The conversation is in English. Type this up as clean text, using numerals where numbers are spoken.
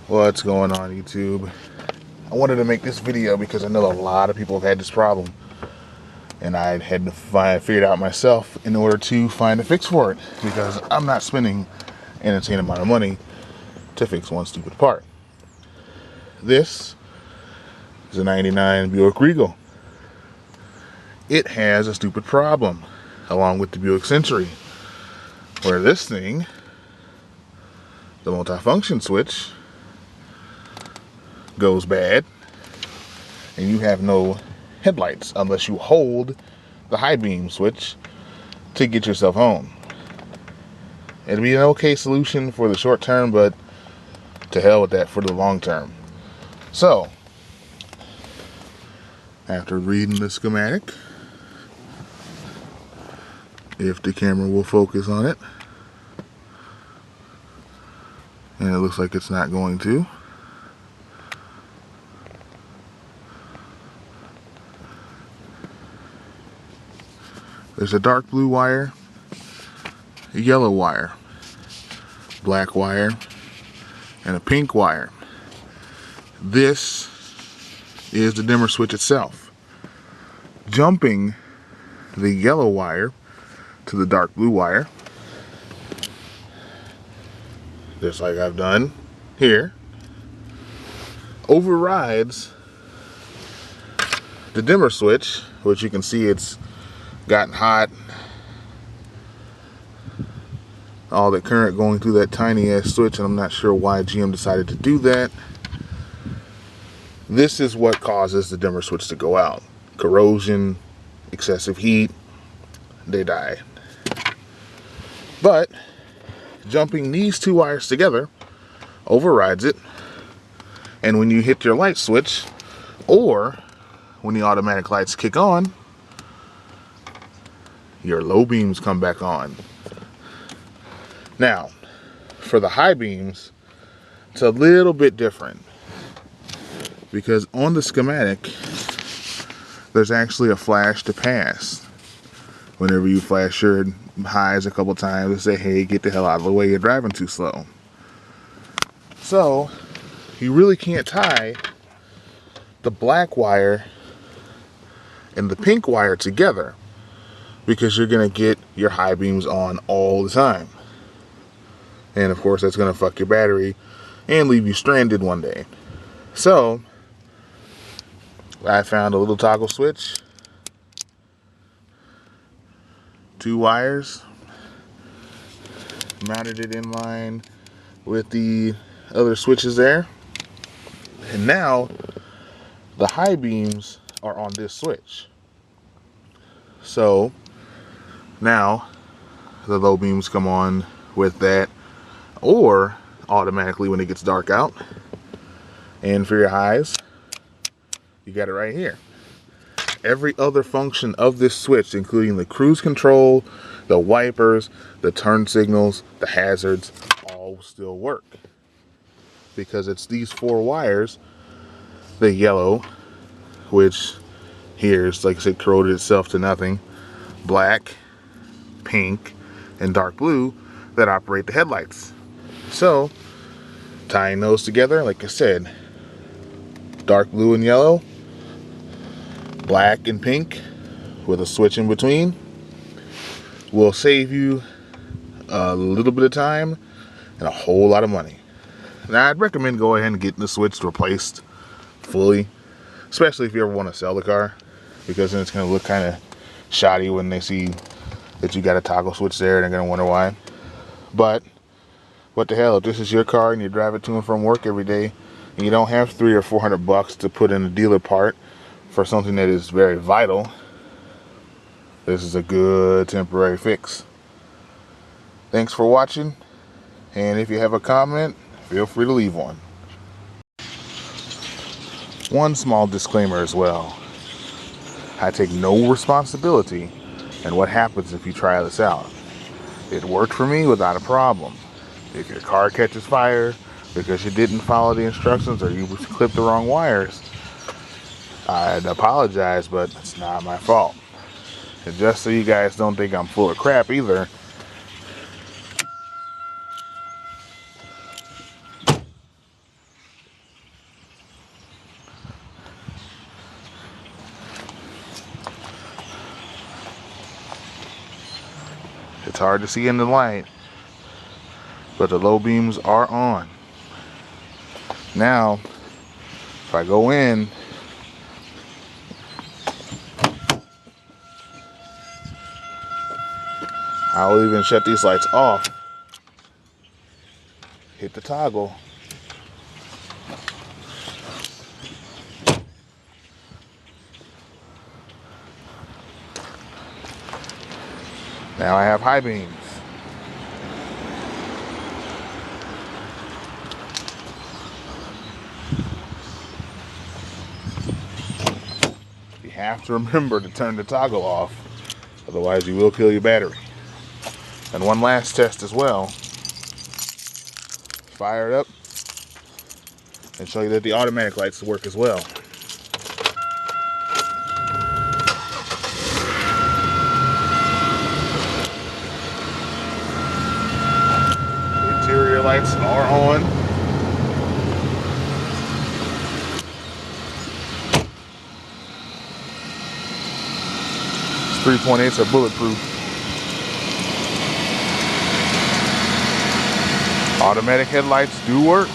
What's going on, YouTube? I wanted to make this video because I know a lot of people have had this problem, and I had to figure it out myself in order to find a fix for it, because I'm not spending an insane amount of money to fix one stupid part. This is a 99 Buick Regal. It has a stupid problem, along with the Buick Century, where this thing, the multifunction switch, goes bad and you have no headlights unless you hold the high beam switch to get yourself home. It'd be an okay solution for the short term, but to hell with that for the long term. So, after reading the schematic, if the camera will focus on it, and it looks like it's not going to, there's a dark blue wire, a yellow wire, black wire, and a pink wire. This is the dimmer switch itself. Jumping the yellow wire to the dark blue wire, just like I've done here, overrides the dimmer switch, which you can see it's gotten hot. All the current going through that tiny ass switch, and I'm not sure why GM decided to do that. This is what causes the dimmer switch to go out. Corrosion, excessive heat, they die. But jumping these two wires together overrides it, and when you hit your light switch, or when the automatic lights kick on, your low beams come back on. Now, for the high beams, it's a little bit different, because on the schematic, there's actually a flash to pass. Whenever you flash your highs a couple times and say, hey, get the hell out of the way, you're driving too slow. So, you really can't tie the black wire and the pink wire together, because you're going to get your high beams on all the time. And of course, that's going to fuck your battery and leave you stranded one day. So, I found a little toggle switch, 2 wires, mounted it in line with the other switches there, and now the high beams are on this switch. So now the low beams come on with that, or automatically when it gets dark out. And for your highs, you got it right here. Every other function of this switch, including the cruise control, the wipers, the turn signals, the hazards, all still work, because it's these 4 wires, the yellow, which here is, like I said, corroded itself to nothing, black, pink, and dark blue, that operate the headlights. So, tying those together, like I said, dark blue and yellow, black and pink, with a switch in between, will save you a little bit of time and a whole lot of money. Now, I'd recommend go ahead and getting the switch replaced fully, especially if you ever want to sell the car, because then it's going to look kind of shoddy when they see that you got a toggle switch there, and they're going to wonder why. But what the hell, if this is your car and you drive it to and from work every day, and you don't have $300 or $400 to put in a dealer part for something that is very vital, this is a good temporary fix. Thanks for watching, and if you have a comment, feel free to leave one. One small disclaimer as well: I take no responsibility in what happens if you try this out. It worked for me without a problem. If your car catches fire because you didn't follow the instructions or you clipped the wrong wires, I'd apologize, but it's not my fault. And just so you guys don't think I'm full of crap either, hard to see in the light, but the low beams are on. Now, if I go in, I'll even shut these lights off. Hit the toggle. Now I have high beams. You have to remember to turn the toggle off, otherwise you will kill your battery. And one last test as well. Fire it up and show you that the automatic lights work as well. The interior lights are on. These 3.8s are bulletproof. Automatic headlights do work.